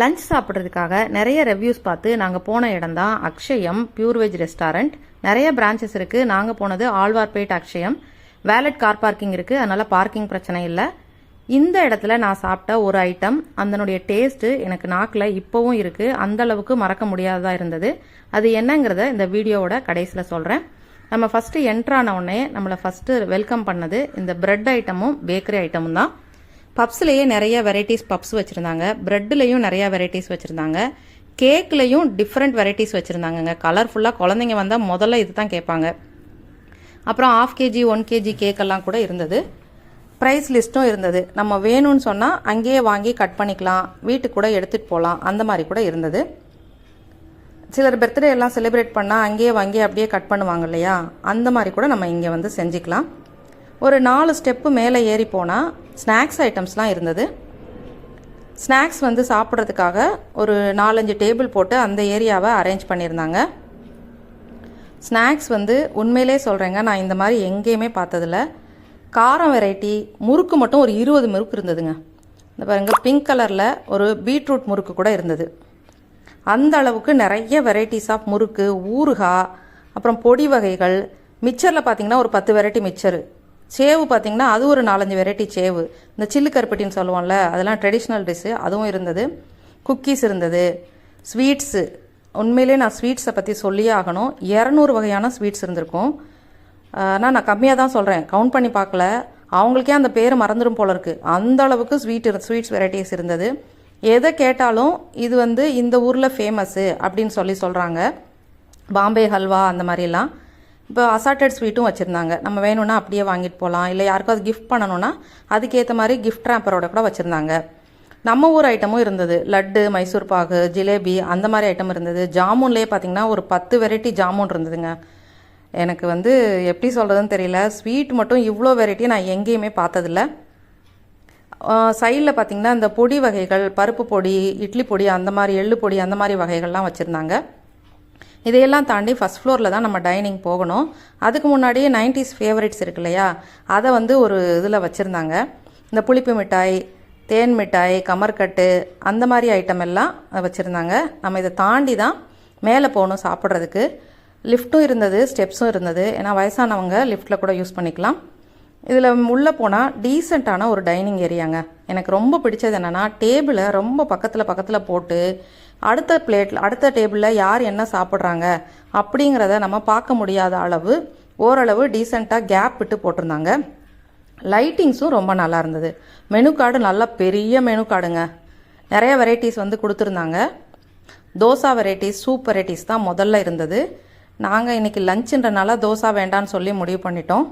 Lunch சாப்பிட்றதுக்காக நிறைய reviews பார்த்து நாங்கள் போன இடம் தான் அக்ஷயம் பியூர் வெஜ் ரெஸ்டாரண்ட். நிறைய பிரான்ச்சஸ் இருக்குது. நாங்கள் போனது Alwarpet Akshayam. Wallet car parking இருக்குது, அதனால் பார்க்கிங் பிரச்சனை இல்லை. இந்த இடத்துல நான் சாப்பிட்ட ஒரு ஐட்டம், அதனுடைய டேஸ்ட்டு எனக்கு நாக்கில் இப்போவும் இருக்குது. அந்த அளவுக்கு மறக்க முடியாததாக இருந்தது. அது என்னங்கிறத இந்த வீடியோவோட கடைசியில் சொல்கிறேன். நம்ம ஃபஸ்ட்டு என்ட்ரான உடனே நம்மளை ஃபஸ்ட்டு வெல்கம் பண்ணது இந்த பிரெட் ஐட்டமும் பேக்கரி ஐட்டமும் தான். பப்ஸ்லேயே நிறைய வெரைட்டிஸ் பப்ஸ் வச்சுருந்தாங்க, ப்ரெட்லேயும் நிறையா வெரைட்டிஸ் வச்சுருந்தாங்க, கேக்லேயும் டிஃப்ரெண்ட் வெரைட்டிஸ் வச்சுருந்தாங்கங்க. கலர்ஃபுல்லாக குழந்தைங்க வந்தால் முதல்ல இது தான் கேட்பாங்க. அப்புறம் 1/2 kg 1 kg கேக்கெல்லாம் கூட இருந்தது. ப்ரைஸ் லிஸ்ட்டும் இருந்தது. நம்ம வேணும்னு சொன்னால் அங்கேயே வாங்கி கட் பண்ணிக்கலாம், வீட்டுக்கு கூட எடுத்துகிட்டு போகலாம், அந்த மாதிரி கூட இருந்தது. சிலர் பர்த்டே எல்லாம் செலிப்ரேட் பண்ணால் அங்கேயே வாங்கி அப்படியே கட் பண்ணுவாங்க இல்லையா, அந்த மாதிரி கூட நம்ம இங்கே வந்து செஞ்சுக்கலாம். ஒரு 4 ஸ்டெப்பு மேலே ஏறி போனால் ஸ்நாக்ஸ் ஐட்டம்ஸ்லாம் இருந்தது. ஸ்நாக்ஸ் வந்து சாப்பிட்றதுக்காக ஒரு 4-5 டேபிள் போட்டு அந்த ஏரியாவை அரேஞ்ச் பண்ணியிருந்தாங்க. ஸ்நாக்ஸ் வந்து உண்மையிலே சொல்கிறேங்க, நான் இந்த மாதிரி எங்கேயுமே பார்த்ததில்ல. காரம் வெரைட்டி முறுக்கு மட்டும் ஒரு 20 முறுக்கு இருந்ததுங்க. இந்த பாருங்க, பிங்க் கலரில் ஒரு பீட்ரூட் முறுக்கு கூட இருந்தது. அந்த அளவுக்கு நிறைய வெரைட்டிஸ் ஆஃப் முறுக்கு, ஊறுகாய், அப்புறம் பொடி வகைகள். மிச்சரில் பார்த்திங்கன்னா ஒரு 10 வெரைட்டி மிச்சரு. சேவு பார்த்திங்கன்னா அது ஒரு 4-5 வெரைட்டி சேவு. இந்த சில்லு கருப்பட்டின்னு சொல்லுவோம்ல, அதெல்லாம் ட்ரெடிஷ்னல் டிஷ்ஷு, அதுவும் இருந்தது. குக்கீஸ் இருந்தது. ஸ்வீட்ஸு, உண்மையிலே நான் ஸ்வீட்ஸை பற்றி சொல்லியே ஆகணும். 200 வகையான ஸ்வீட்ஸ் இருந்திருக்கும். ஆனால் நான் கம்மியாக தான் சொல்கிறேன், கவுண்ட் பண்ணி பார்க்கல. அவங்களுக்கே அந்த பேர் மறந்துடும் போல இருக்குது, அந்த அளவுக்கு ஸ்வீட்ஸ் வெரைட்டிஸ் இருந்தது. எதை கேட்டாலும் இது வந்து இந்த ஊரில் ஃபேமஸ்ஸு அப்படின்னு சொல்கிறாங்க. பாம்பே ஹல்வா அந்த மாதிரிலாம். இப்போ அசார்டட் ஸ்வீட்டும் வச்சுருந்தாங்க. நம்ம வேணும்னா அப்படியே வாங்கிட்டு போகலாம், இல்லை யாருக்கும் அது கிஃப்ட் பண்ணணும்னா அதுக்கேற்ற மாதிரி கிஃப்ட் ரேப்பரோட கூட வச்சுருந்தாங்க. நம்ம ஊர் ஐட்டமும் இருந்தது. லட்டு, மைசூர் பாகு, ஜிலேபி, அந்த மாதிரி ஐட்டம் இருந்தது. ஜாமுன்லேயே பார்த்திங்கன்னா ஒரு 10 வெரைட்டி ஜாமுன் இருந்ததுங்க. எனக்கு வந்து எப்படி சொல்கிறதுன்னு தெரியல, ஸ்வீட் மட்டும் இவ்வளோ வெரைட்டி நான் எங்கேயுமே பார்த்ததில்ல. சைடில் பார்த்திங்கன்னா இந்த பொடி வகைகள், பருப்பு பொடி, இட்லி பொடி, அந்த மாதிரி எள்ளு பொடி, அந்த மாதிரி வகைகள்லாம் வச்சுருந்தாங்க. இதையெல்லாம் தாண்டி ஃபஸ்ட் ஃப்ளோரில் தான் நம்ம டைனிங் போகணும். அதுக்கு முன்னாடியே 90s ஃபேவரட்ஸ் இருக்கு இல்லையா, அதை வந்து ஒரு இதில் வச்சுருந்தாங்க. இந்த புளிப்பு மிட்டாய், தேன் மிட்டாய், கமர்கட்டு, அந்த மாதிரி ஐட்டம் எல்லாம் வச்சுருந்தாங்க. நம்ம இதை தாண்டி தான் மேலே போகணும் சாப்பிட்றதுக்கு. லிஃப்ட்டும் இருந்தது, ஸ்டெப்ஸும் இருந்தது. ஏன்னா வயசானவங்க லிஃப்ட்டில் கூட யூஸ் பண்ணிக்கலாம். இதில் உள்ளே போனால் டீசெண்டான ஒரு டைனிங் ஏரியாங்க. எனக்கு ரொம்ப பிடிச்சது என்னென்னா, டேபிளை ரொம்ப பக்கத்தில் போட்டு அடுத்த டேபிளில் யார் என்ன சாப்பிட்றாங்க அப்படிங்கிறத நம்ம பார்க்க முடியாத அளவு ஓரளவு டீசெண்டாக கேப் விட்டு போட்டிருந்தாங்க. லைட்டிங்ஸும் ரொம்ப நல்லா இருந்தது. மெனு கார்டு நல்லா பெரிய மெனு கார்டுங்க. நிறைய வெரைட்டிஸ் வந்து கொடுத்துருந்தாங்க. தோசா வெரைட்டிஸ், சூப் வெரைட்டிஸ் தான் முதல்ல இருந்தது. நாங்கள் இன்றைக்கி லஞ்சுன்றனால தோசா வேண்டான்னு சொல்லி முடிவு பண்ணிட்டோம்.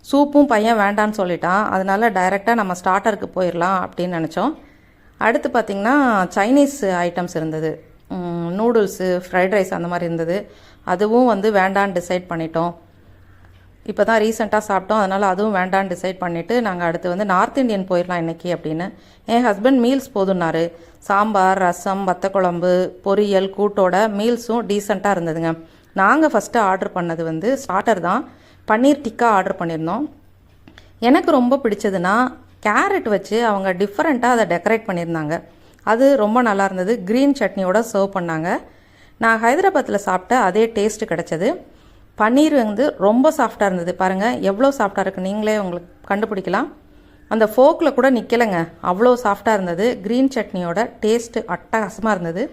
சூப்பும் பையன் வேண்டான்னு சொல்லிட்டான், அதனால டைரெக்டாக நம்ம ஸ்டார்டருக்கு போயிடலாம் அப்படின்னு நினச்சோம். அடுத்து பார்த்திங்கன்னா சைனீஸ் ஐட்டம்ஸ் இருந்தது. நூடுல்ஸு, ஃப்ரைட் ரைஸ் அந்த மாதிரி இருந்தது. அதுவும் வந்து வேண்டான்னு டிசைட் பண்ணிட்டோம். இப்போ தான் ரீசெண்டாக சாப்பிட்டோம், அதனால் அதுவும் வேண்டான்னு டிசைட் பண்ணிவிட்டு நாங்கள் அடுத்து வந்து நார்த் இந்தியன் போயிடலாம் இன்றைக்கி அப்படின்னு. என் ஹஸ்பண்ட் மீல்ஸ் போதுன்னாரு. சாம்பார், ரசம், வத்தக்குழம்பு, பொரியல், கூட்டோட மீல்ஸும் டீசெண்டாக இருந்ததுங்க. நாங்கள் ஃபஸ்ட்டு ஆர்டர் பண்ணது வந்து ஸ்டார்டர் தான். பன்னீர் டிக்கா ஆர்டர் பண்ணியிருந்தோம். எனக்கு ரொம்ப பிடிச்சதுன்னா கேரட் வச்சு அவங்க டிஃப்ரெண்ட்டாக அதை டெக்கரேட் பண்ணியிருந்தாங்க. அது ரொம்ப நல்லா இருந்தது. க்ரீன் சட்னியோட சர்வ் பண்ணாங்க. நான் ஹைதராபாத்தில் சாப்பிட்ட அதே டேஸ்ட்டு கிடச்சது. பன்னீர் வந்து ரொம்ப சாஃப்டாக இருந்தது. பாருங்கள் எவ்வளோ சாஃப்டாக இருக்குது, நீங்களே உங்களுக்கு கண்டுபிடிக்கலாம். அந்த ஃபோக்கில் கூட நிற்கலைங்க, அவ்வளோ சாஃப்டாக இருந்தது. க்ரீன் சட்னியோட டேஸ்ட்டு அட்டகாசமாக இருந்தது.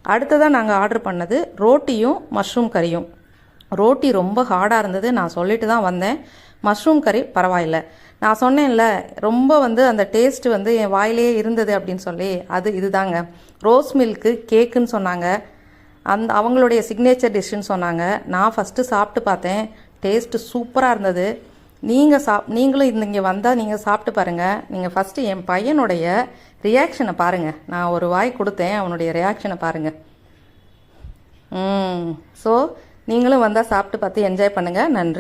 அடுத்ததாக நாங்கள் ஆர்டர் பண்ணது ரோட்டியும் மஷ்ரூம் கறியும். ரோட்டி ரொம்ப ஹார்டாக இருந்தது, நான் சொல்லிட்டு தான் வந்தேன். மஷ்ரூம் கறி பரவாயில்லை. நான் சொன்னேன்ல, ரொம்ப வந்து அந்த டேஸ்ட்டு வந்து என் வாயிலேயே இருந்தது அப்படின்னு சொல்லி, இதுதாங்க. ரோஸ் மில்க்கு கேக்குன்னு சொன்னாங்க. அவங்களுடைய சிக்னேச்சர் டிஷ்ஷுன்னு சொன்னாங்க. நான் ஃபஸ்ட்டு சாப்பிட்டு பார்த்தேன், டேஸ்ட்டு சூப்பராக இருந்தது. நீங்களும் இங்கே வந்தால் நீங்கள் சாப்பிட்டு பாருங்கள். நீங்கள் ஃபஸ்ட்டு என் பையனுடைய ரியாக்ஷனை பாருங்கள். நான் ஒரு வாய் கொடுத்தேன், அவனுடைய ரியாக்ஷனை பாருங்கள். ஸோ நீங்களும் வந்தால் சாப்பிட்டு பார்த்து என்ஜாய் பண்ணுங்கள். நன்றி.